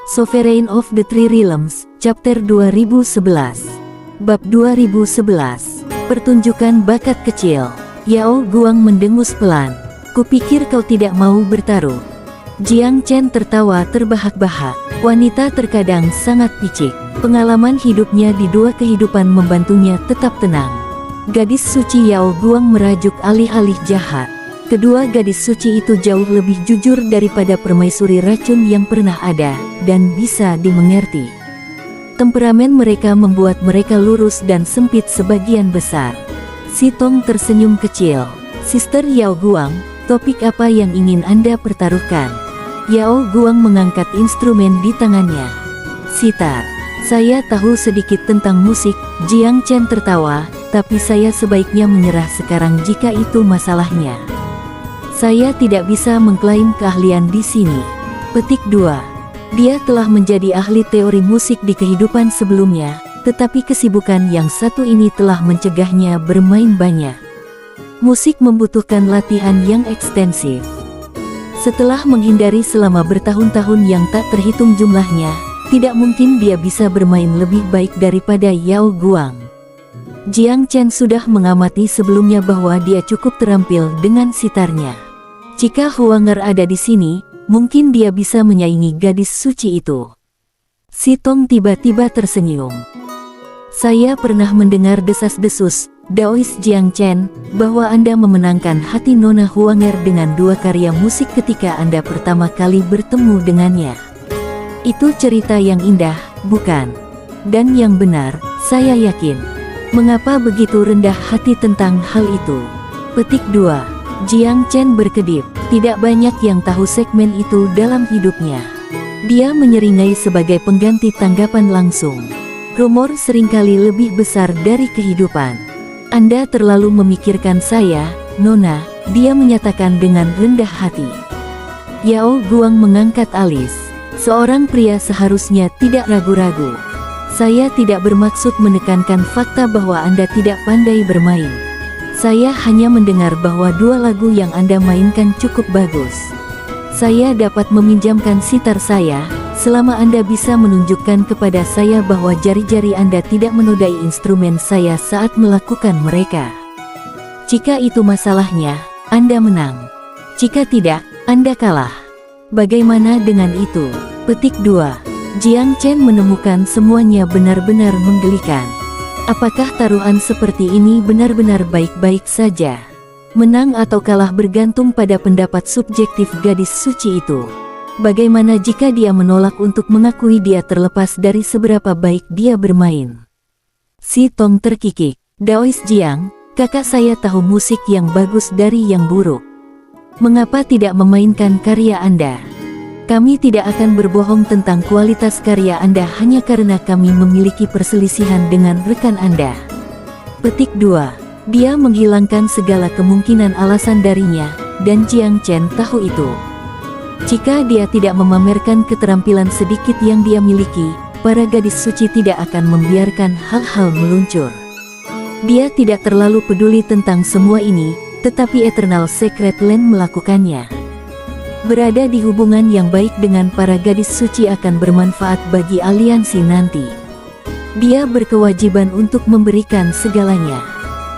Sovereign of the Three Realms, Chapter 2011. Bab 2011. Pertunjukan bakat kecil. Yao Guang mendengus pelan. Kupikir kau tidak mau bertaruh. Jiang Chen tertawa terbahak-bahak. Wanita terkadang sangat picik. Pengalaman hidupnya di dua kehidupan membantunya tetap tenang. Gadis suci Yao Guang merajuk alih-alih jahat. Kedua gadis suci itu jauh lebih jujur daripada permaisuri racun yang pernah ada, dan bisa dimengerti. Temperamen mereka membuat mereka lurus dan sempit sebagian besar. Si Tong tersenyum kecil. Sister Yao Guang, topik apa yang ingin Anda pertaruhkan? Yao Guang mengangkat instrumen di tangannya. Sitar. Saya tahu sedikit tentang musik, Jiang Chen tertawa, tapi saya sebaiknya menyerah sekarang jika itu masalahnya. Saya tidak bisa mengklaim keahlian di sini. Petik 2. Dia telah menjadi ahli teori musik di kehidupan sebelumnya, tetapi kesibukan yang satu ini telah mencegahnya bermain banyak. Musik membutuhkan latihan yang ekstensif. Setelah menghindari selama bertahun-tahun yang tak terhitung jumlahnya, tidak mungkin dia bisa bermain lebih baik daripada Yao Guang. Jiang Chen sudah mengamati sebelumnya bahwa dia cukup terampil dengan sitarnya. Jika Huanger ada di sini, mungkin dia bisa menyaingi gadis suci itu. Si Tong tiba-tiba tersenyum. Saya pernah mendengar desas-desus, Daois Jiang Chen, bahwa Anda memenangkan hati Nona Huanger dengan dua karya musik ketika Anda pertama kali bertemu dengannya. Itu cerita yang indah, bukan? Dan yang benar, saya yakin. Mengapa begitu rendah hati tentang hal itu? Petik 2. Jiang Chen berkedip. Tidak banyak yang tahu segmen itu dalam hidupnya. Dia menyeringai sebagai pengganti tanggapan langsung. Rumor seringkali lebih besar dari kehidupan. Anda terlalu memikirkan saya, Nona, dia menyatakan dengan rendah hati. Yao Guang mengangkat alis. Seorang pria seharusnya tidak ragu-ragu. Saya tidak bermaksud menekankan fakta bahwa Anda tidak pandai bermain. Saya hanya mendengar bahwa dua lagu yang Anda mainkan cukup bagus. Saya dapat meminjamkan sitar saya, selama Anda bisa menunjukkan kepada saya bahwa jari-jari Anda tidak menodai instrumen saya saat melakukan mereka. Jika itu masalahnya, Anda menang. Jika tidak, Anda kalah. Bagaimana dengan itu? Petik 2. Jiang Chen menemukan semuanya benar-benar menggelikan. Apakah taruhan seperti ini benar-benar baik-baik saja? Menang atau kalah bergantung pada pendapat subjektif gadis suci itu. Bagaimana jika dia menolak untuk mengakui dia terlepas dari seberapa baik dia bermain? Si Tong terkikik. Daois Jiang, kakak saya tahu musik yang bagus dari yang buruk. Mengapa tidak memainkan karya Anda? Kami tidak akan berbohong tentang kualitas karya Anda hanya karena kami memiliki perselisihan dengan rekan Anda. Petik 2. Dia menghilangkan segala kemungkinan alasan darinya, dan Jiang Chen tahu itu. Jika dia tidak memamerkan keterampilan sedikit yang dia miliki, para gadis suci tidak akan membiarkan hal-hal meluncur. Dia tidak terlalu peduli tentang semua ini, tetapi Eternal Secret Land melakukannya. Berada di hubungan yang baik dengan para gadis suci akan bermanfaat bagi aliansi nanti. Dia berkewajiban untuk memberikan segalanya.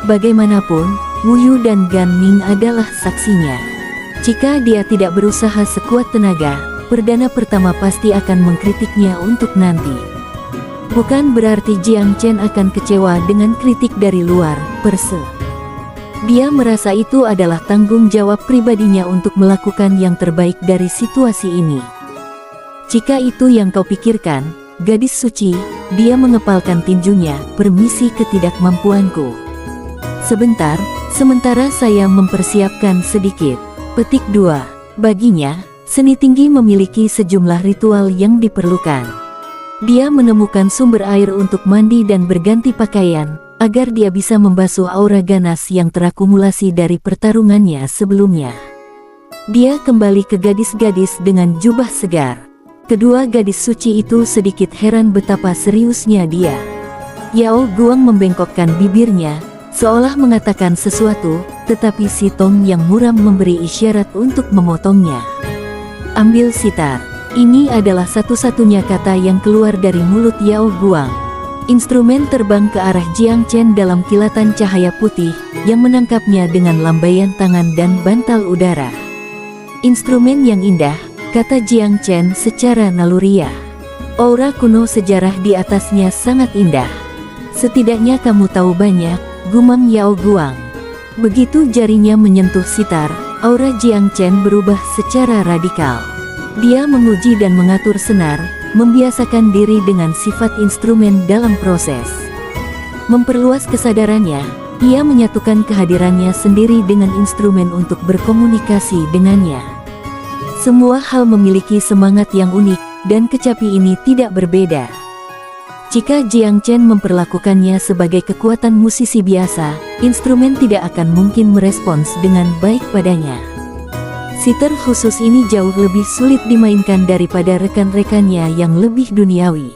Bagaimanapun, Wu Yu dan Gan Ning adalah saksinya. Jika dia tidak berusaha sekuat tenaga, perdana pertama pasti akan mengkritiknya untuk nanti. Bukan berarti Jiang Chen akan kecewa dengan kritik dari luar, perse. Dia merasa itu adalah tanggung jawab pribadinya untuk melakukan yang terbaik dari situasi ini. Jika itu yang kau pikirkan, gadis suci, dia mengepalkan tinjunya, permisi ketidakmampuanku. Sebentar, sementara saya mempersiapkan sedikit. Petik 2. Baginya, seni tinggi memiliki sejumlah ritual yang diperlukan. Dia menemukan sumber air untuk mandi dan berganti pakaian, agar dia bisa membasuh aura ganas yang terakumulasi dari pertarungannya sebelumnya. Dia kembali ke gadis-gadis dengan jubah segar. Kedua gadis suci itu sedikit heran betapa seriusnya dia. Yao Guang membengkokkan bibirnya, seolah mengatakan sesuatu, tetapi si Tong yang muram memberi isyarat untuk memotongnya. Ambil sitar. Ini adalah satu-satunya kata yang keluar dari mulut Yao Guang. Instrumen terbang ke arah Jiang Chen dalam kilatan cahaya putih yang menangkapnya dengan lambaian tangan dan bantal udara. Instrumen yang indah, kata Jiang Chen secara naluriah. Aura kuno sejarah di atasnya sangat indah. Setidaknya kamu tahu banyak, gumam Yao Guang. Begitu jarinya menyentuh sitar, aura Jiang Chen berubah secara radikal. Dia menguji dan mengatur senar, membiasakan diri dengan sifat instrumen dalam proses. Memperluas kesadarannya, ia menyatukan kehadirannya sendiri dengan instrumen untuk berkomunikasi dengannya. Semua hal memiliki semangat yang unik, dan kecapi ini tidak berbeda. Jika Jiang Chen memperlakukannya sebagai kekuatan musisi biasa, instrumen tidak akan mungkin merespons dengan baik padanya. Sitar khusus ini jauh lebih sulit dimainkan daripada rekan-rekannya yang lebih duniawi.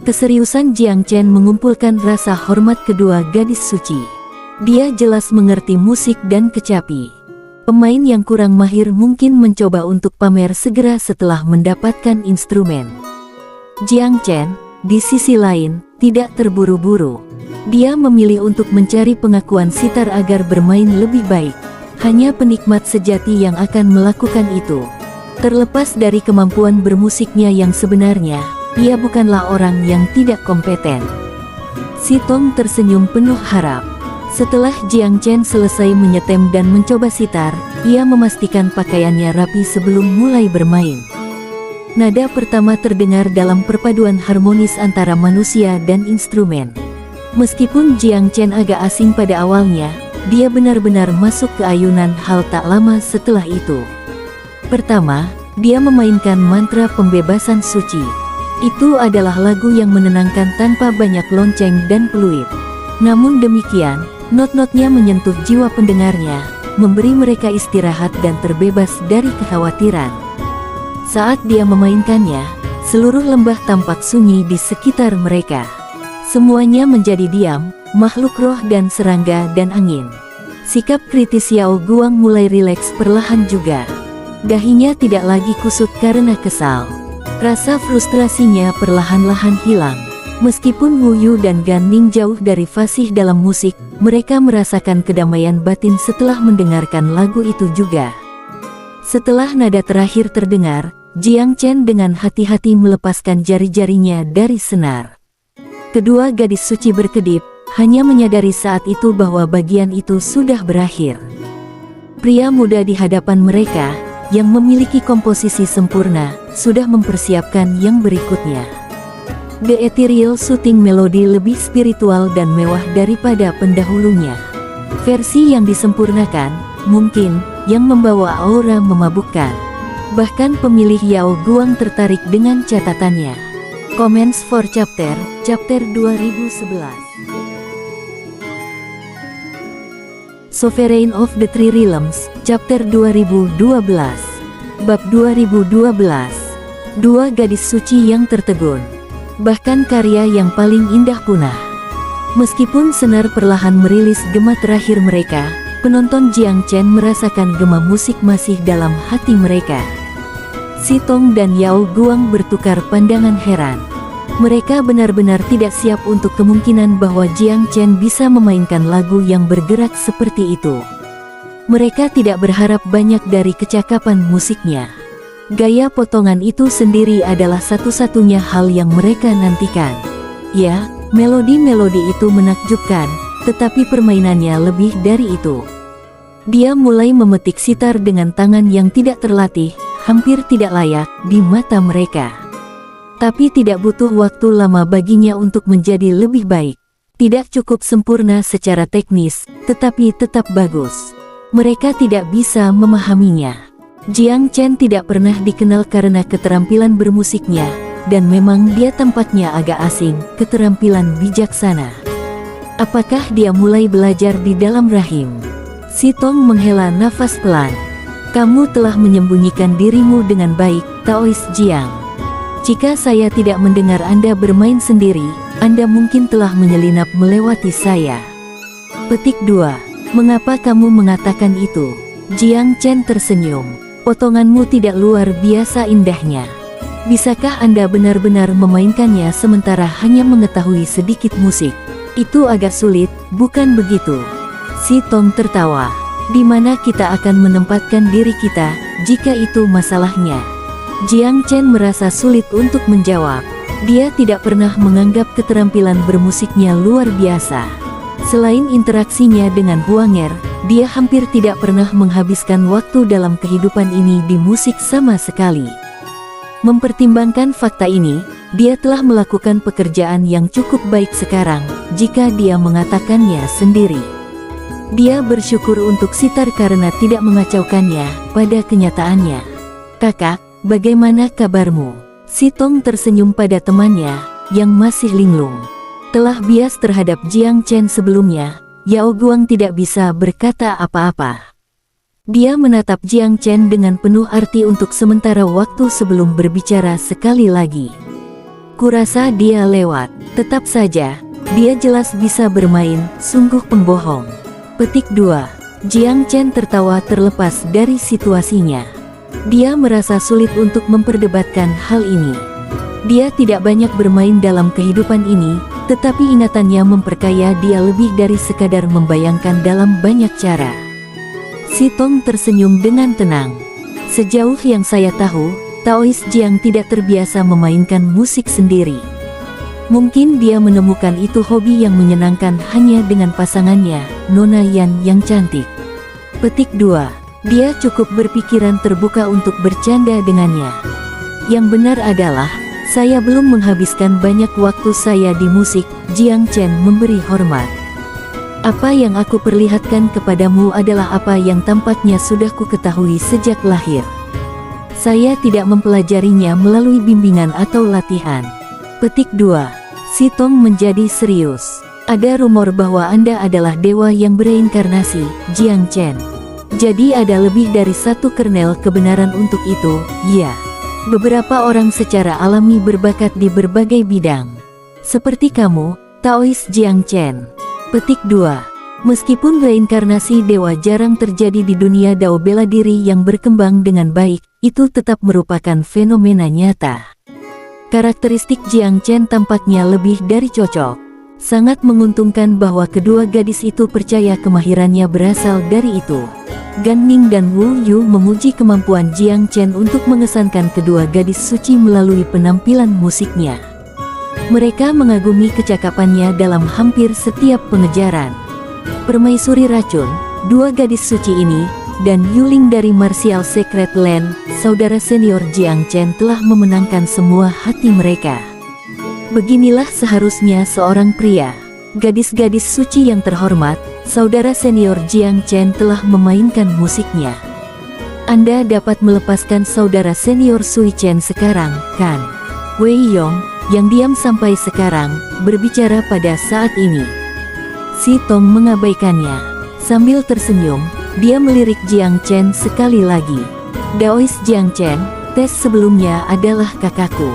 Keseriusan Jiang Chen mengumpulkan rasa hormat kedua gadis suci. Dia jelas mengerti musik dan kecapi. Pemain yang kurang mahir mungkin mencoba untuk pamer segera setelah mendapatkan instrumen. Jiang Chen, di sisi lain, tidak terburu-buru. Dia memilih untuk mencari pengakuan sitar agar bermain lebih baik. Hanya penikmat sejati yang akan melakukan itu. Terlepas dari kemampuan bermusiknya yang sebenarnya, ia bukanlah orang yang tidak kompeten. Si Tong tersenyum penuh harap. Setelah Jiang Chen selesai menyetem dan mencoba sitar, ia memastikan pakaiannya rapi sebelum mulai bermain. Nada pertama terdengar dalam perpaduan harmonis antara manusia dan instrumen. Meskipun Jiang Chen agak asing pada awalnya, dia benar-benar masuk ke ayunan hal tak lama setelah itu. Pertama, dia memainkan mantra pembebasan suci. Itu adalah lagu yang menenangkan tanpa banyak lonceng dan peluit. Namun demikian, not-notnya menyentuh jiwa pendengarnya, memberi mereka istirahat dan terbebas dari kekhawatiran. Saat dia memainkannya, seluruh lembah tampak sunyi di sekitar mereka. Semuanya menjadi diam, makhluk roh dan serangga dan angin. Sikap kritis Yao Guang mulai rileks perlahan juga. Dahinya tidak lagi kusut karena kesal. Rasa frustrasinya perlahan-lahan hilang. Meskipun Wu Yu dan Gan Ning jauh dari fasih dalam musik, mereka merasakan kedamaian batin setelah mendengarkan lagu itu juga. Setelah nada terakhir terdengar, Jiang Chen dengan hati-hati melepaskan jari-jarinya dari senar. Kedua gadis suci berkedip, hanya menyadari saat itu bahwa bagian itu sudah berakhir. Pria muda di hadapan mereka, yang memiliki komposisi sempurna, sudah mempersiapkan yang berikutnya. The Ethereal Soothing Melody lebih spiritual dan mewah daripada pendahulunya. Versi yang disempurnakan, mungkin, yang membawa aura memabukkan. Bahkan pemilih Yao Guang tertarik dengan catatannya. Comments for Chapter 2011. Sovereign of the Three Realms, Chapter 2012. Bab 2012. Dua gadis suci yang tertegun. Bahkan karya yang paling indah punah. Meskipun senar perlahan merilis gema terakhir mereka, penonton Jiang Chen merasakan gema musik masih dalam hati mereka. Si Tong dan Yao Guang bertukar pandangan heran. Mereka benar-benar tidak siap untuk kemungkinan bahwa Jiang Chen bisa memainkan lagu yang bergerak seperti itu. Mereka tidak berharap banyak dari kecakapan musiknya. Gaya potongan itu sendiri adalah satu-satunya hal yang mereka nantikan. Ya, melodi-melodi itu menakjubkan, tetapi permainannya lebih dari itu. Dia mulai memetik sitar dengan tangan yang tidak terlatih, hampir tidak layak di mata mereka. Tapi tidak butuh waktu lama baginya untuk menjadi lebih baik. Tidak cukup sempurna secara teknis, tetapi tetap bagus. Mereka tidak bisa memahaminya. Jiang Chen tidak pernah dikenal karena keterampilan bermusiknya, dan memang dia tampaknya agak asing, keterampilan bijaksana. Apakah dia mulai belajar di dalam rahim? Si Tong menghela nafas pelan. Kamu telah menyembunyikan dirimu dengan baik, Taois Jiang. Jika saya tidak mendengar Anda bermain sendiri, Anda mungkin telah menyelinap melewati saya. Petik 2. Mengapa kamu mengatakan itu? Jiang Chen tersenyum. Potonganmu tidak luar biasa indahnya. Bisakah Anda benar-benar memainkannya sementara hanya mengetahui sedikit musik? Itu agak sulit, bukan begitu? Si Tong tertawa. Di mana kita akan menempatkan diri kita, jika itu masalahnya? Jiang Chen merasa sulit untuk menjawab. Dia tidak pernah menganggap keterampilan bermusiknya luar biasa. Selain interaksinya dengan Huang Er, dia hampir tidak pernah menghabiskan waktu dalam kehidupan ini di musik sama sekali. Mempertimbangkan fakta ini, dia telah melakukan pekerjaan yang cukup baik sekarang, jika dia mengatakannya sendiri. Dia bersyukur untuk sitar karena tidak mengacaukannya pada kenyataannya. Kakak, bagaimana kabarmu? Si Tong tersenyum pada temannya, yang masih linglung. Telah bias terhadap Jiang Chen sebelumnya, Yao Guang tidak bisa berkata apa-apa. Dia menatap Jiang Chen dengan penuh arti untuk sementara waktu sebelum berbicara sekali lagi. Kurasa dia lewat. Tetap saja, dia jelas bisa bermain, sungguh pembohong. Petik 2. Jiang Chen tertawa terlepas dari situasinya. Dia merasa sulit untuk memperdebatkan hal ini. Dia tidak banyak bermain dalam kehidupan ini, tetapi ingatannya memperkaya dia lebih dari sekadar membayangkan dalam banyak cara. Si Tong tersenyum dengan tenang. Sejauh yang saya tahu, Taois Jiang tidak terbiasa memainkan musik sendiri. Mungkin dia menemukan itu hobi yang menyenangkan hanya dengan pasangannya, Nona Yan yang cantik. Petik 2. Dia cukup berpikiran terbuka untuk bercanda dengannya. Yang benar adalah, saya belum menghabiskan banyak waktu saya di musik. Jiang Chen memberi hormat. Apa yang aku perlihatkan kepadamu adalah apa yang tampaknya sudah ku ketahui sejak lahir. Saya tidak mempelajarinya melalui bimbingan atau latihan. Petik 2. Si Tong menjadi serius. Ada rumor bahwa Anda adalah dewa yang bereinkarnasi, Jiang Chen. Jadi ada lebih dari satu kernel kebenaran untuk itu, ya. Beberapa orang secara alami berbakat di berbagai bidang. Seperti kamu, Taois Jiang Chen. Petik 2. Meskipun reinkarnasi dewa jarang terjadi di dunia Dao bela diri yang berkembang dengan baik, itu tetap merupakan fenomena nyata. Karakteristik Jiang Chen tampaknya lebih dari cocok. Sangat menguntungkan bahwa kedua gadis itu percaya kemahirannya berasal dari itu. Gan Ning dan Wu Yu memuji kemampuan Jiang Chen untuk mengesankan kedua gadis suci melalui penampilan musiknya. Mereka mengagumi kecakapannya dalam hampir setiap pengejaran. Permaisuri racun, dua gadis suci ini, dan Yuling dari Martial Secret Land, saudara senior Jiang Chen telah memenangkan semua hati mereka. Beginilah seharusnya seorang pria. Gadis-gadis suci yang terhormat, saudara senior Jiang Chen telah memainkan musiknya. Anda dapat melepaskan saudara senior Sui Chen sekarang, kan? Wei Yong, yang diam sampai sekarang, berbicara pada saat ini. Si Tong mengabaikannya. Sambil tersenyum, dia melirik Jiang Chen sekali lagi. Daois Jiang Chen, tes sebelumnya adalah kakakku.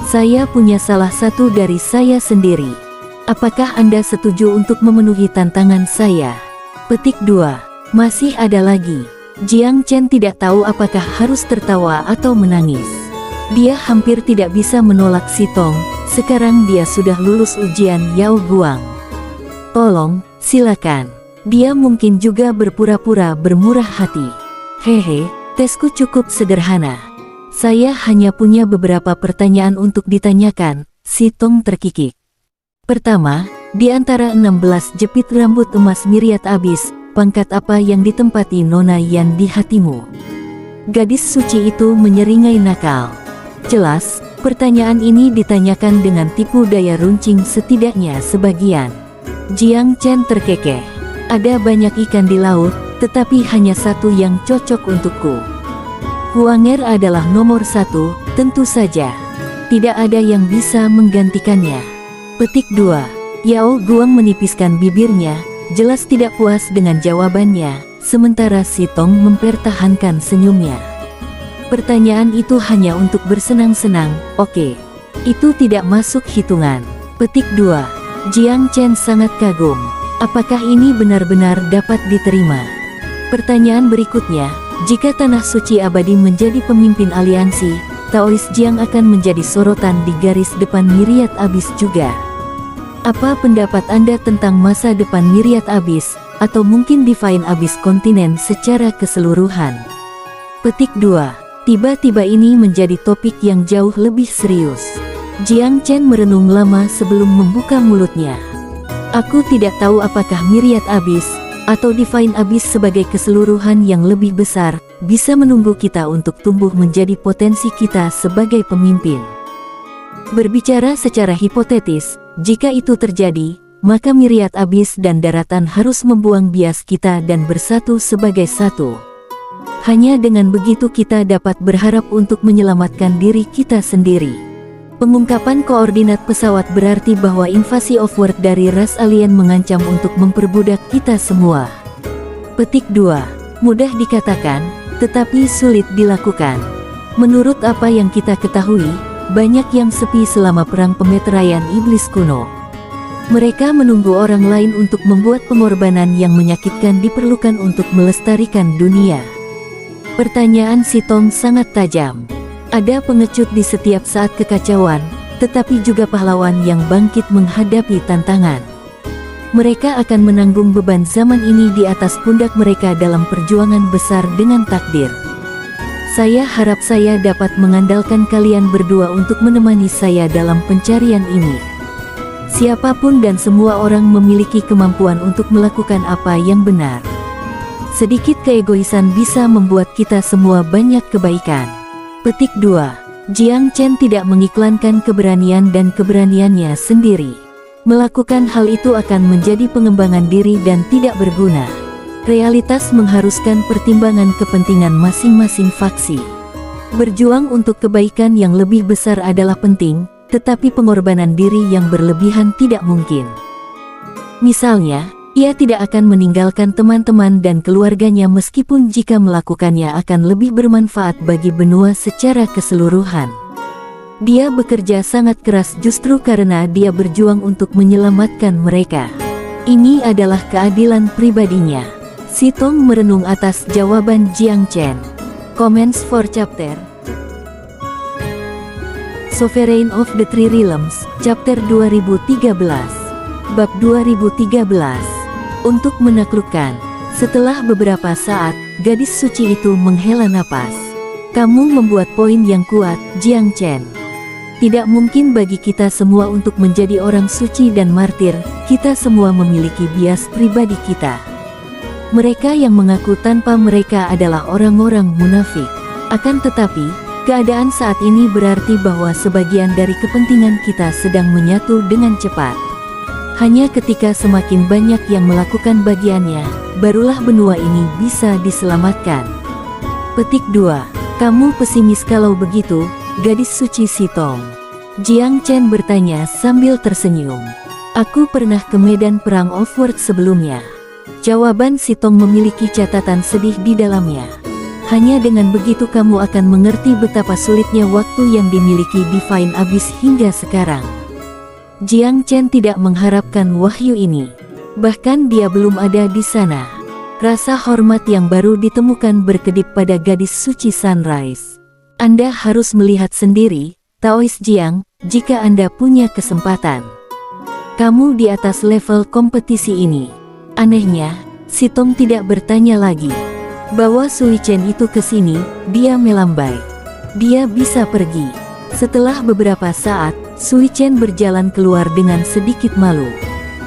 Saya punya salah satu dari saya sendiri. Apakah Anda setuju untuk memenuhi tantangan saya? Petik 2. Masih ada lagi. Jiang Chen tidak tahu apakah harus tertawa atau menangis. Dia hampir tidak bisa menolak si Tong. Sekarang dia sudah lulus ujian Yao Guang. Tolong, silakan. Dia mungkin juga berpura-pura bermurah hati. Hehe, tesku cukup sederhana. Saya hanya punya beberapa pertanyaan untuk ditanyakan. Si Tong terkikik. Pertama, di antara 16 jepit rambut emas Miriat Abis, pangkat apa yang ditempati Nona Yan di hatimu? Gadis suci itu menyeringai nakal. Jelas, pertanyaan ini ditanyakan dengan tipu daya runcing setidaknya sebagian. Jiang Chen terkekeh. Ada banyak ikan di laut, tetapi hanya satu yang cocok untukku. Huang Er adalah nomor 1, tentu saja. Tidak ada yang bisa menggantikannya. Petik 2. Yao Guang menipiskan bibirnya, jelas tidak puas dengan jawabannya, sementara si Tong mempertahankan senyumnya. Pertanyaan itu hanya untuk bersenang-senang, oke. Itu tidak masuk hitungan. Petik 2. Jiang Chen sangat kagum. Apakah ini benar-benar dapat diterima? Pertanyaan berikutnya, jika Tanah Suci Abadi menjadi pemimpin aliansi, Taois Jiang akan menjadi sorotan di garis depan Myriad Abyss juga. Apa pendapat Anda tentang masa depan Myriad Abyss, atau mungkin Divine Abyss Continent secara keseluruhan? Petik 2. Tiba-tiba ini menjadi topik yang jauh lebih serius. Jiang Chen merenung lama sebelum membuka mulutnya. Aku tidak tahu apakah Myriad Abyss, atau Divine Abyss sebagai keseluruhan yang lebih besar, bisa menunggu kita untuk tumbuh menjadi potensi kita sebagai pemimpin. Berbicara secara hipotetis, jika itu terjadi, maka Myriad Abyss dan daratan harus membuang bias kita dan bersatu sebagai satu. Hanya dengan begitu kita dapat berharap untuk menyelamatkan diri kita sendiri. Pengungkapan koordinat pesawat berarti bahwa invasi Offworld dari ras alien mengancam untuk memperbudak kita semua. Petik 2. Mudah dikatakan, tetapi sulit dilakukan. Menurut apa yang kita ketahui, banyak yang sepi selama perang pemeteraian iblis kuno. Mereka menunggu orang lain untuk membuat pengorbanan yang menyakitkan diperlukan untuk melestarikan dunia. Pertanyaan Si Tong sangat tajam. Ada pengecut di setiap saat kekacauan, tetapi juga pahlawan yang bangkit menghadapi tantangan. Mereka akan menanggung beban zaman ini di atas pundak mereka dalam perjuangan besar dengan takdir. Saya harap saya dapat mengandalkan kalian berdua untuk menemani saya dalam pencarian ini. Siapapun dan semua orang memiliki kemampuan untuk melakukan apa yang benar. Sedikit keegoisan bisa membuat kita semua banyak kebaikan. Petik 2. Jiang Chen tidak mengiklankan keberanian dan keberaniannya sendiri. Melakukan hal itu akan menjadi pengembangan diri dan tidak berguna. Realitas mengharuskan pertimbangan kepentingan masing-masing faksi. Berjuang untuk kebaikan yang lebih besar adalah penting, tetapi pengorbanan diri yang berlebihan tidak mungkin. Misalnya, ia tidak akan meninggalkan teman-teman dan keluarganya meskipun jika melakukannya akan lebih bermanfaat bagi benua secara keseluruhan. Dia bekerja sangat keras justru karena dia berjuang untuk menyelamatkan mereka. Ini adalah keadilan pribadinya. Si Tong merenung atas jawaban Jiang Chen. Comments for chapter Sovereign of the Three Realms, chapter 2013. Bab 2013. Untuk menaklukkan. Setelah beberapa saat, gadis suci itu menghela napas. Kamu membuat poin yang kuat, Jiang Chen. Tidak mungkin bagi kita semua untuk menjadi orang suci dan martir, kita semua memiliki bias pribadi kita. Mereka yang mengaku tanpa mereka adalah orang-orang munafik. Akan tetapi, keadaan saat ini berarti bahwa sebagian dari kepentingan kita sedang menyatu dengan cepat. Hanya ketika semakin banyak yang melakukan bagiannya, barulah benua ini bisa diselamatkan. Petik 2. Kamu pesimis kalau begitu, gadis suci Si Tong? Jiang Chen bertanya sambil tersenyum. Aku pernah ke medan perang Offworld sebelumnya. Jawaban Si Tong memiliki catatan sedih di dalamnya. Hanya dengan begitu kamu akan mengerti betapa sulitnya waktu yang dimiliki Divine Abyss hingga sekarang. Jiang Chen tidak mengharapkan wahyu ini. Bahkan dia belum ada di sana. Rasa hormat yang baru ditemukan berkedip pada gadis suci Sunrise. Anda harus melihat sendiri, Taois Jiang, jika Anda punya kesempatan. Kamu di atas level kompetisi ini. Anehnya, Si Tong tidak bertanya lagi. Bawa Sui Chen itu ke sini, dia melambai. Dia bisa pergi. Setelah beberapa saat, Sui Chen berjalan keluar dengan sedikit malu.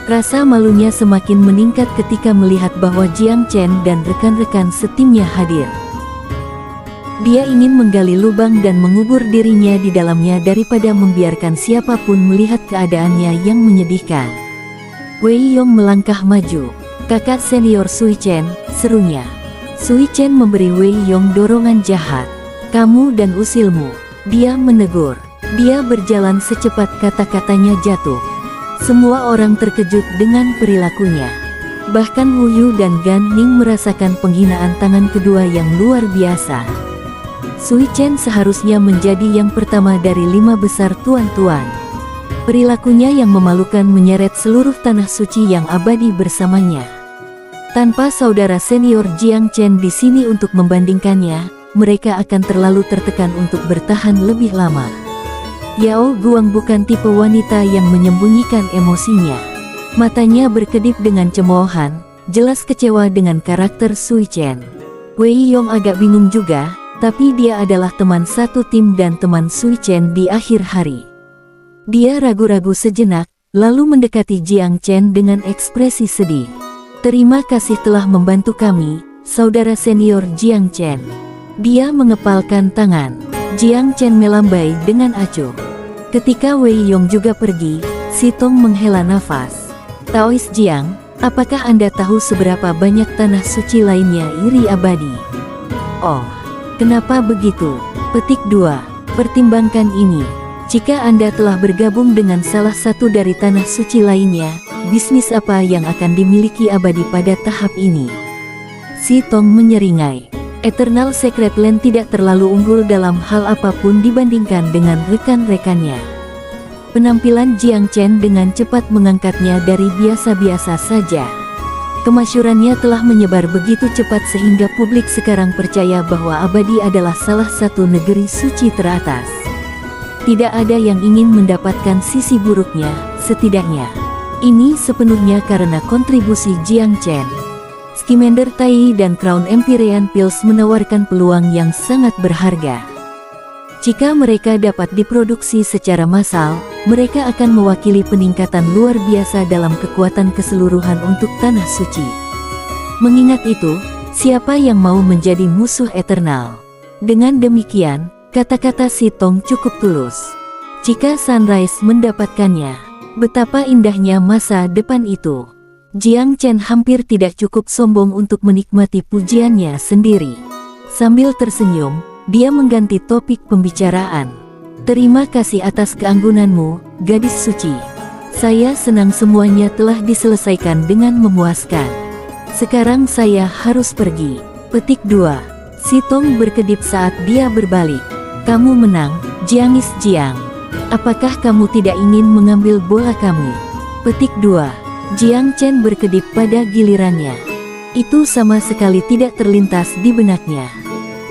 Rasa malunya semakin meningkat ketika melihat bahwa Jiang Chen dan rekan-rekan setimnya hadir. Dia ingin menggali lubang dan mengubur dirinya di dalamnya daripada membiarkan siapapun melihat keadaannya yang menyedihkan. Wei Yong melangkah maju. Kakak senior Sui Chen, serunya. Sui Chen memberi Wei Yong dorongan jahat. Kamu dan usilmu. Dia menegur. Dia berjalan secepat kata-katanya jatuh. Semua orang terkejut dengan perilakunya. Bahkan Wu Yu dan Gan Ning merasakan penghinaan tangan kedua yang luar biasa. Sui Chen seharusnya menjadi yang pertama dari 5 besar tuan-tuan. Perilakunya yang memalukan menyeret seluruh tanah suci yang abadi bersamanya. Tanpa saudara senior Jiang Chen di sini untuk membandingkannya, mereka akan terlalu tertekan untuk bertahan lebih lama. Yao Guang bukan tipe wanita yang menyembunyikan emosinya. Matanya berkedip dengan cemoohan, jelas kecewa dengan karakter Sui Chen. Wei Yong agak bingung juga, tapi dia adalah teman satu tim dan teman Sui Chen di akhir hari. Dia ragu-ragu sejenak, lalu mendekati Jiang Chen dengan ekspresi sedih. "Terima kasih telah membantu kami, saudara senior Jiang Chen." Dia mengepalkan tangan. Jiang Chen melambai dengan acuh. Ketika Wei Yong juga pergi, Si Tong menghela nafas. "Taois Jiang, apakah Anda tahu seberapa banyak tanah suci lainnya iri abadi?" "Oh, kenapa begitu?" Petik 2. Pertimbangkan ini. Jika Anda telah bergabung dengan salah satu dari tanah suci lainnya, bisnis apa yang akan dimiliki abadi pada tahap ini? Si Tong menyeringai. Eternal Secret Land tidak terlalu unggul dalam hal apapun dibandingkan dengan rekan-rekannya. Penampilan Jiang Chen dengan cepat mengangkatnya dari biasa-biasa saja. Kemasyurannya telah menyebar begitu cepat sehingga publik sekarang percaya bahwa abadi adalah salah satu negeri suci teratas. Tidak ada yang ingin mendapatkan sisi buruknya, setidaknya. Ini sepenuhnya karena kontribusi Jiang Chen. Scamander Tai dan Crown Empyrean Pills menawarkan peluang yang sangat berharga. Jika mereka dapat diproduksi secara massal, mereka akan mewakili peningkatan luar biasa dalam kekuatan keseluruhan untuk tanah suci. Mengingat itu, siapa yang mau menjadi musuh eternal? Dengan demikian, kata-kata Si Tong cukup tulus. Jika Sunrise mendapatkannya, betapa indahnya masa depan itu. Jiang Chen hampir tidak cukup sombong untuk menikmati pujiannya sendiri. Sambil tersenyum, dia mengganti topik pembicaraan. "Terima kasih atas keanggunanmu, gadis suci. Saya senang semuanya telah diselesaikan dengan memuaskan. Sekarang saya harus pergi." Petik 2. Si Tong berkedip saat dia berbalik. "Kamu menang, Jiangis Jiang. Apakah kamu tidak ingin mengambil bola kamu?" Petik 2. Jiang Chen berkedip pada gilirannya. Itu sama sekali tidak terlintas di benaknya.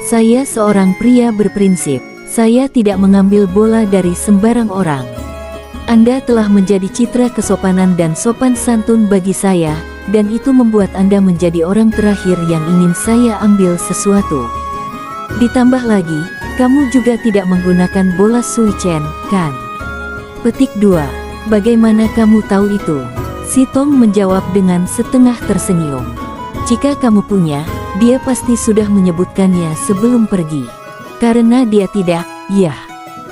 "Saya seorang pria berprinsip. Saya tidak mengambil bola dari sembarang orang. Anda telah menjadi citra kesopanan dan sopan santun bagi saya, dan itu membuat Anda menjadi orang terakhir yang ingin saya ambil sesuatu. Ditambah lagi, kamu juga tidak menggunakan bola Sui Chen, kan?" Petik 2. "Bagaimana kamu tahu itu?" Si Tong menjawab dengan setengah tersenyum. "Jika kamu punya, dia pasti sudah menyebutkannya sebelum pergi. Karena dia tidak, ya."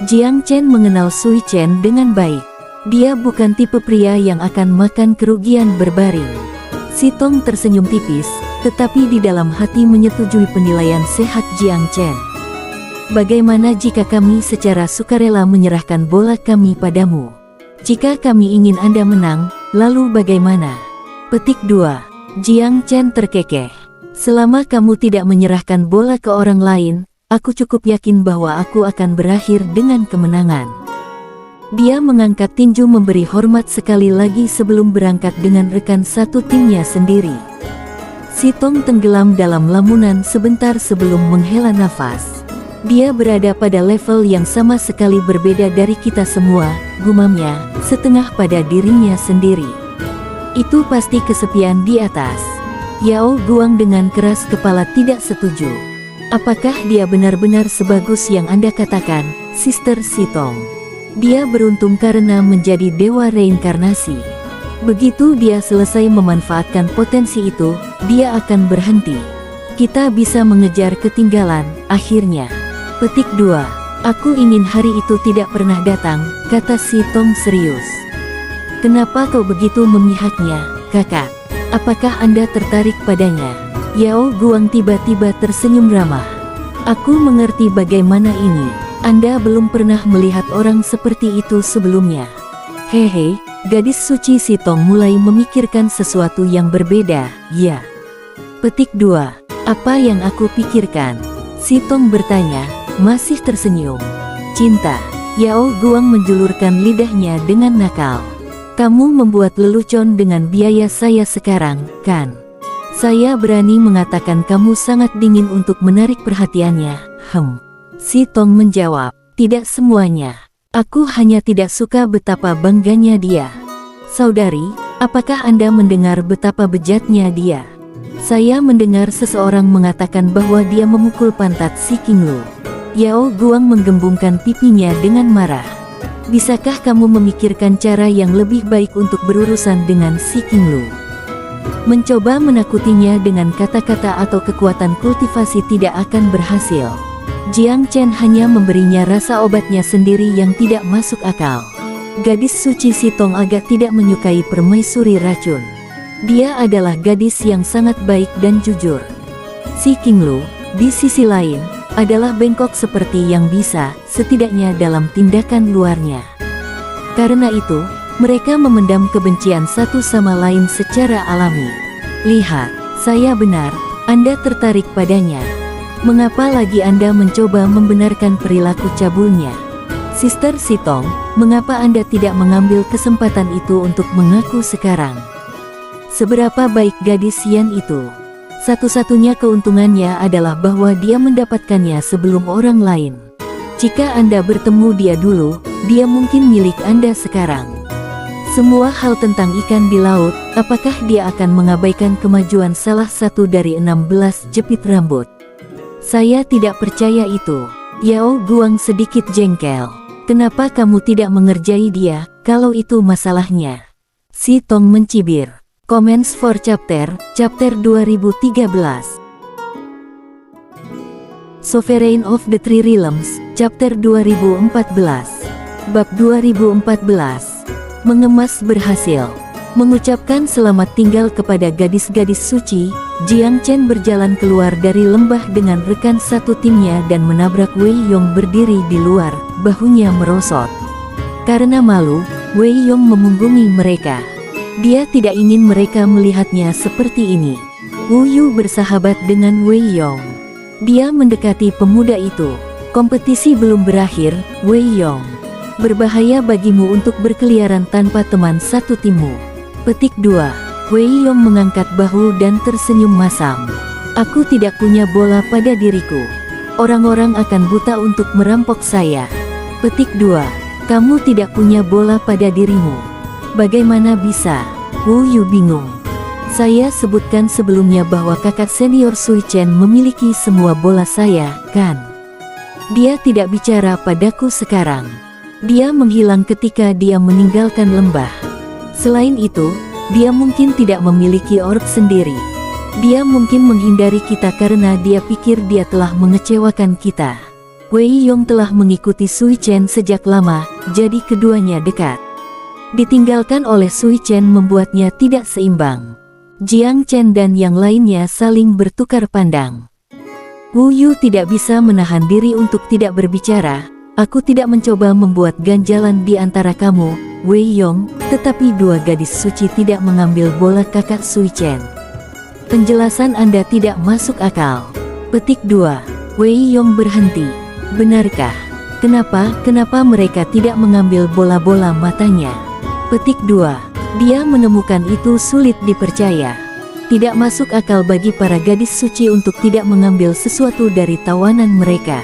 Jiang Chen mengenal Sui Chen dengan baik. Dia bukan tipe pria yang akan makan kerugian berbaring. Si Tong tersenyum tipis, tetapi di dalam hati menyetujui penilaian sehat Jiang Chen. "Bagaimana jika kami secara sukarela menyerahkan bola kami padamu? Jika kami ingin Anda menang, lalu bagaimana?" Petik 2. Jiang Chen terkekeh. "Selama kamu tidak menyerahkan bola ke orang lain, aku cukup yakin bahwa aku akan berakhir dengan kemenangan." Dia mengangkat tinju memberi hormat sekali lagi sebelum berangkat dengan rekan satu timnya sendiri. Si Tong tenggelam dalam lamunan sebentar sebelum menghela nafas. "Dia berada pada level yang sama sekali berbeda dari kita semua," gumamnya, setengah pada dirinya sendiri. "Itu pasti kesepian di atas." Yao Guang dengan keras kepala tidak setuju. "Apakah dia benar-benar sebagus yang Anda katakan, Sister Si Tong? Dia beruntung karena menjadi dewa reinkarnasi. Begitu dia selesai memanfaatkan potensi itu, dia akan berhenti. Kita bisa mengejar ketinggalan, akhirnya." Petik 2. "Aku ingin hari itu tidak pernah datang," kata Si Tong serius. "Kenapa kau begitu memihaknya, kakak? Apakah Anda tertarik padanya?" Yao Guang tiba-tiba tersenyum ramah. "Aku mengerti bagaimana ini. Anda belum pernah melihat orang seperti itu sebelumnya." "Hehe," gadis suci Si Tong mulai memikirkan sesuatu yang berbeda, "ya." Petik 2. "Apa yang aku pikirkan?" Si Tong bertanya, masih tersenyum. "Cinta." Yao Guang menjulurkan lidahnya dengan nakal. "Kamu membuat lelucon dengan biaya saya sekarang, kan?" Saya berani mengatakan kamu sangat dingin untuk menarik perhatiannya. Si Tong menjawab, tidak semuanya. Aku hanya tidak suka betapa bangganya dia. Saudari, apakah Anda mendengar betapa bejatnya dia? Saya mendengar seseorang mengatakan bahwa dia memukul pantat si Qinglu. Yao Guang menggembungkan pipinya dengan marah. Bisakah kamu memikirkan cara yang lebih baik untuk berurusan dengan si Qinglu? Mencoba menakutinya dengan kata-kata atau kekuatan kultivasi tidak akan berhasil. Jiang Chen hanya memberinya rasa obatnya sendiri yang tidak masuk akal. Gadis suci Si Tong agak tidak menyukai permaisuri racun. Dia adalah gadis yang sangat baik dan jujur. Si Qinglu, di sisi lain, adalah bengkok seperti yang bisa, setidaknya dalam tindakan luarnya. Karena itu, mereka memendam kebencian satu sama lain secara alami. Lihat, saya benar, Anda tertarik padanya. Mengapa lagi Anda mencoba membenarkan perilaku cabulnya? Sister Si Tong, mengapa Anda tidak mengambil kesempatan itu untuk mengaku sekarang? Seberapa baik gadis Yan itu? Satu-satunya keuntungannya adalah bahwa dia mendapatkannya sebelum orang lain. Jika Anda bertemu dia dulu, dia mungkin milik Anda sekarang. Semua hal tentang ikan di laut, apakah dia akan mengabaikan kemajuan salah satu dari 16 jepit rambut? Saya tidak percaya itu. Yao Guang sedikit jengkel. Kenapa kamu tidak mengerjai dia, kalau itu masalahnya? Si Tong mencibir. Comments for chapter 2013. Sovereign of the Three Realms, chapter 2014. Bab 2014. Mengemas berhasil. Mengucapkan selamat tinggal kepada gadis-gadis suci, Jiang Chen berjalan keluar dari lembah dengan rekan satu timnya dan menabrak Wei Yong berdiri di luar, bahunya merosot. Karena malu, Wei Yong memunggungi mereka. Dia tidak ingin mereka melihatnya seperti ini. Wu Yu bersahabat dengan Wei Yong. Dia mendekati pemuda itu. Kompetisi belum berakhir, Wei Yong. Berbahaya bagimu untuk berkeliaran tanpa teman satu timmu. Petik 2. Wei Yong mengangkat bahu dan tersenyum masam. Aku tidak punya bola pada diriku. Orang-orang akan buta untuk merampok saya. Petik 2. Kamu tidak punya bola pada dirimu. Bagaimana bisa? Wu Yu bingung. Saya sebutkan sebelumnya bahwa kakak senior Sui Chen memiliki semua bola saya, kan? Dia tidak bicara padaku sekarang. Dia menghilang ketika dia meninggalkan lembah. Selain itu, dia mungkin tidak memiliki orb sendiri. Dia mungkin menghindari kita karena dia pikir dia telah mengecewakan kita. Wei Yong telah mengikuti Sui Chen sejak lama, jadi keduanya dekat. Ditinggalkan oleh Sui Chen membuatnya tidak seimbang. Jiang Chen dan yang lainnya saling bertukar pandang. Wu Yu tidak bisa menahan diri untuk tidak berbicara. Aku tidak mencoba membuat ganjalan di antara kamu, Wei Yong, tetapi dua gadis suci tidak mengambil bola kakak Sui Chen. Penjelasan Anda tidak masuk akal. Petik 2. Wei Yong berhenti. Benarkah? Kenapa mereka tidak mengambil bola-bola matanya? Petik 2. Dia menemukan itu sulit dipercaya. Tidak masuk akal bagi para gadis suci untuk tidak mengambil sesuatu dari tawanan mereka.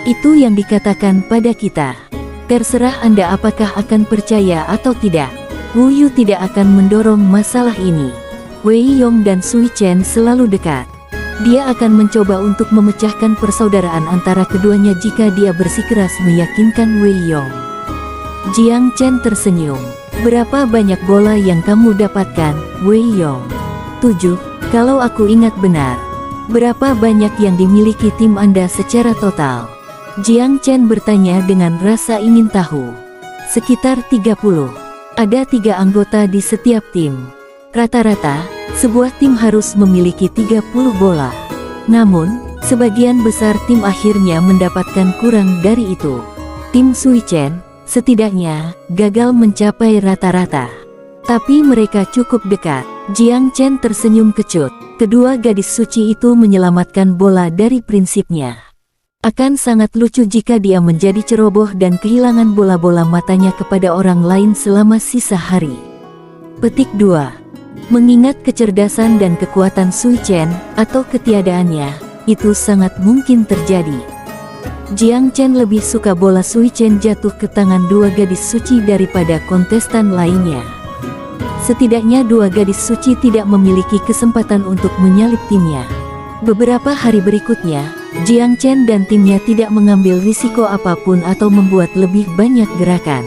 Itu yang dikatakan pada kita. Terserah Anda apakah akan percaya atau tidak. Wu Yu tidak akan mendorong masalah ini. Wei Yong dan Sui Chen selalu dekat. Dia akan mencoba untuk memecahkan persaudaraan antara keduanya jika dia bersikeras meyakinkan Wei Yong. Jiang Chen tersenyum. Berapa banyak bola yang kamu dapatkan, Wei Yong? 7, kalau aku ingat benar. Berapa banyak yang dimiliki tim Anda secara total? Jiang Chen bertanya dengan rasa ingin tahu. Sekitar 30. Ada 3 anggota di setiap tim. Rata-rata, sebuah tim harus memiliki 30 bola. Namun, sebagian besar tim akhirnya mendapatkan kurang dari itu. Tim Sui Chen, setidaknya, gagal mencapai rata-rata. Tapi mereka cukup dekat. Jiang Chen tersenyum kecut. Kedua gadis suci itu menyelamatkan bola dari prinsipnya. Akan sangat lucu jika dia menjadi ceroboh dan kehilangan bola-bola matanya kepada orang lain selama sisa hari. Petik 2. Mengingat kecerdasan dan kekuatan Sui Chen, atau ketiadaannya, itu sangat mungkin terjadi. Jiang Chen lebih suka bola Sui Chen jatuh ke tangan dua gadis suci daripada kontestan lainnya. Setidaknya dua gadis suci tidak memiliki kesempatan untuk menyalip timnya. Beberapa hari berikutnya, Jiang Chen dan timnya tidak mengambil risiko apapun atau membuat lebih banyak gerakan.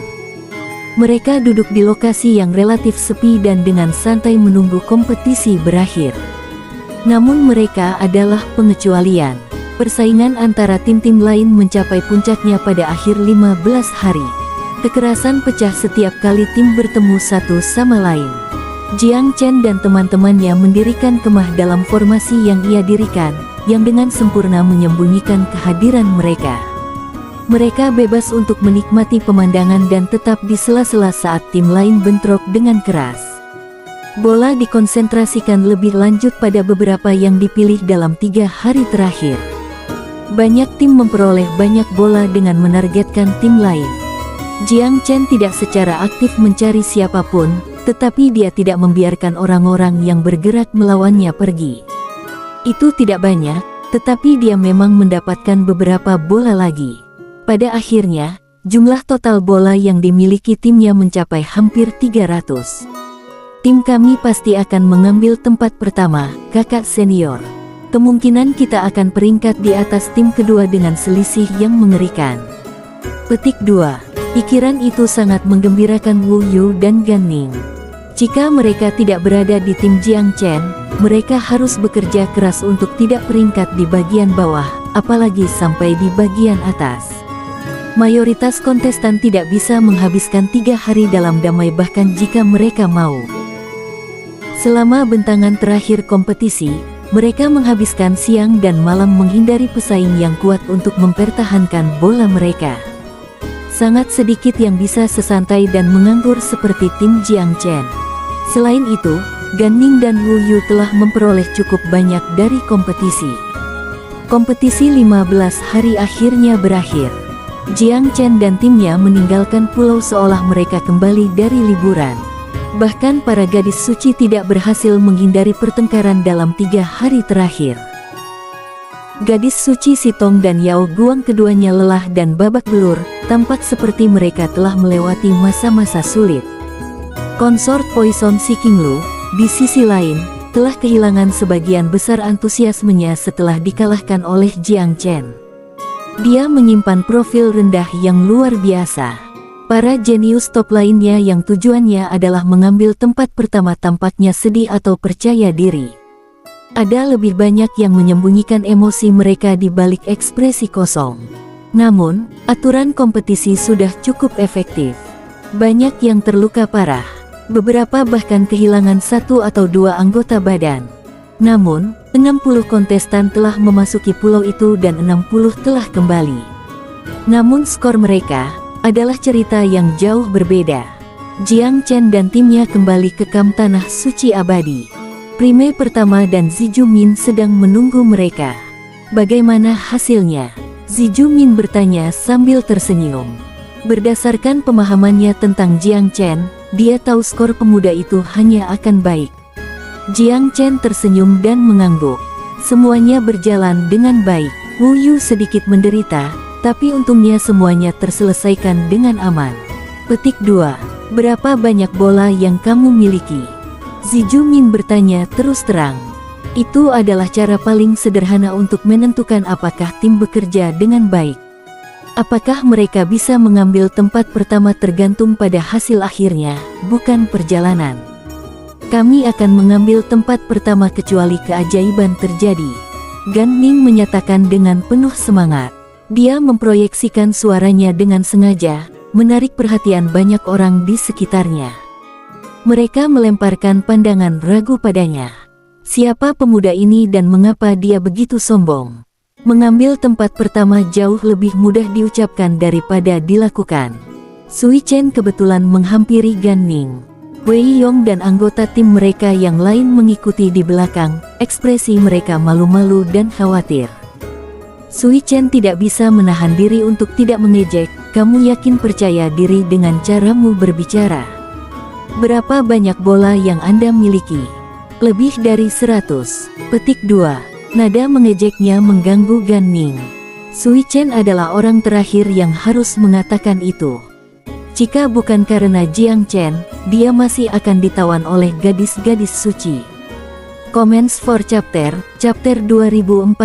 Mereka duduk di lokasi yang relatif sepi dan dengan santai menunggu kompetisi berakhir. Namun mereka adalah pengecualian. Persaingan antara tim-tim lain mencapai puncaknya pada akhir 15 hari. Kekerasan pecah setiap kali tim bertemu satu sama lain. Jiang Chen dan teman-temannya mendirikan kemah dalam formasi yang ia dirikan, yang dengan sempurna menyembunyikan kehadiran mereka. Mereka bebas untuk menikmati pemandangan dan tetap di sela-sela saat tim lain bentrok dengan keras. Bola dikonsentrasikan lebih lanjut pada beberapa yang dipilih dalam 3 hari terakhir. Banyak tim memperoleh banyak bola dengan menargetkan tim lain. Jiang Chen tidak secara aktif mencari siapapun, tetapi dia tidak membiarkan orang-orang yang bergerak melawannya pergi. Itu tidak banyak, tetapi dia memang mendapatkan beberapa bola lagi. Pada akhirnya, jumlah total bola yang dimiliki timnya mencapai hampir 300. Tim kami pasti akan mengambil tempat pertama, kakak senior. Kemungkinan kita akan peringkat di atas tim kedua dengan selisih yang mengerikan. Petik 2. Pikiran itu sangat menggembirakan Wu Yu dan Gan Ning. Jika mereka tidak berada di tim Jiang Chen, mereka harus bekerja keras untuk tidak peringkat di bagian bawah, apalagi sampai di bagian atas. Mayoritas kontestan tidak bisa menghabiskan 3 hari dalam damai bahkan jika mereka mau. Selama bentangan terakhir kompetisi, mereka menghabiskan siang dan malam menghindari pesaing yang kuat untuk mempertahankan bola mereka. Sangat sedikit yang bisa sesantai dan menganggur seperti tim Jiang Chen. Selain itu, Gan Ning dan Wu Yu telah memperoleh cukup banyak dari kompetisi. Kompetisi 15 hari akhirnya berakhir. Jiang Chen dan timnya meninggalkan pulau seolah mereka kembali dari liburan. Bahkan para gadis suci tidak berhasil menghindari pertengkaran dalam 3 hari terakhir. Gadis suci Sitong dan Yao Guang keduanya lelah dan babak belur, tampak seperti mereka telah melewati masa-masa sulit. Konsort Poison Si Qinglu, di sisi lain, telah kehilangan sebagian besar antusiasmenya setelah dikalahkan oleh Jiang Chen. Dia menyimpan profil rendah yang luar biasa. Para jenius top lainnya yang tujuannya adalah mengambil tempat pertama tampaknya sedih atau percaya diri. Ada lebih banyak yang menyembunyikan emosi mereka di balik ekspresi kosong. Namun, aturan kompetisi sudah cukup efektif. Banyak yang terluka parah. Beberapa bahkan kehilangan 1 atau 2 anggota badan. Namun, 60 kontestan telah memasuki pulau itu dan 60 telah kembali. Namun skor mereka adalah cerita yang jauh berbeda. Jiang Chen dan timnya kembali ke kamp tanah suci abadi. Prime pertama dan Ziju Min sedang menunggu mereka. Bagaimana hasilnya? Ziju Min bertanya sambil tersenyum. Berdasarkan pemahamannya tentang Jiang Chen, dia tahu skor pemuda itu hanya akan baik. Jiang Chen tersenyum dan mengangguk. Semuanya berjalan dengan baik. Wu Yu sedikit menderita, tapi untungnya semuanya terselesaikan dengan aman. Petik 2. Berapa banyak bola yang kamu miliki? Ziju Min bertanya terus terang. Itu adalah cara paling sederhana untuk menentukan apakah tim bekerja dengan baik. Apakah mereka bisa mengambil tempat pertama tergantung pada hasil akhirnya, bukan perjalanan. Kami akan mengambil tempat pertama kecuali keajaiban terjadi. Gan Ning menyatakan dengan penuh semangat. Dia memproyeksikan suaranya dengan sengaja, menarik perhatian banyak orang di sekitarnya. Mereka melemparkan pandangan ragu padanya. Siapa pemuda ini dan mengapa dia begitu sombong? Mengambil tempat pertama jauh lebih mudah diucapkan daripada dilakukan. Sui Chen kebetulan menghampiri Gan Ning. Wei Yong dan anggota tim mereka yang lain mengikuti di belakang, ekspresi mereka malu-malu dan khawatir. Sui Chen tidak bisa menahan diri untuk tidak mengejek, "Kamu yakin percaya diri dengan caramu berbicara?" Berapa banyak bola yang Anda miliki? Lebih dari 100. Petik 2. Nada mengejeknya mengganggu Gan Ning. Sui Chen adalah orang terakhir yang harus mengatakan itu. Jika bukan karena Jiang Chen, dia masih akan ditawan oleh gadis-gadis suci. Comments for chapter 2014.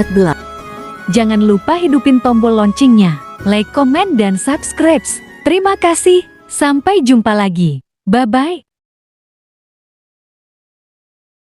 Jangan lupa hidupin tombol loncengnya, like, komen, dan subscribe. Terima kasih, sampai jumpa lagi. Bye-bye.